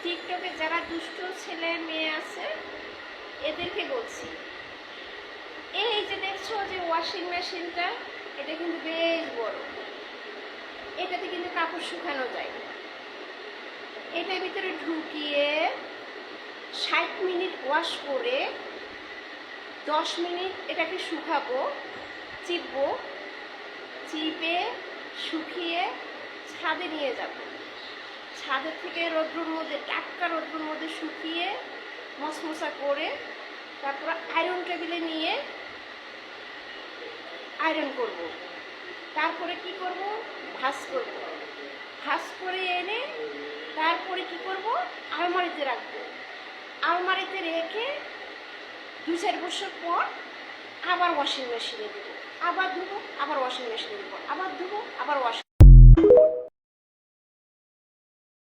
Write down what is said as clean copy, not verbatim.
টিকটকে যারা দুষ্ট ছেলে মেয়ে আছে এদেরকে বলছি, এই যে দেখছো যে ওয়াশিং মেশিনটা, এটা কিন্তু বেশ বড়, এটাতে কিন্তু কাপড় শুকানো যায়। এটার ভিতরে ঢুকিয়ে 60 মিনিট ওয়াশ করে 10 মিনিট এটাকে শুকাবো, চিপবো, চিপে শুকিয়ে ছাদে নিয়ে যাব। ছাদের থেকে রৌদ্রের মধ্যে, টাটকা রৌদ্রের মধ্যে শুকিয়ে মশমশা করে তারপর আয়রন টেবিলে নিয়ে আয়রন করব। তারপরে কি করব, ভাঁজ করব। ভাঁজ করে এনে তারপরে কি করব, আলমারিতে রাখবো। আলমারিতে রেখে 2-4 বছর পর আবার ওয়াশিং মেশিনে দেবো, আবার ধুবো, আবার ওয়াশিং মেশিনে দেবো, আবার ধুবো, আবার ওয়াশিং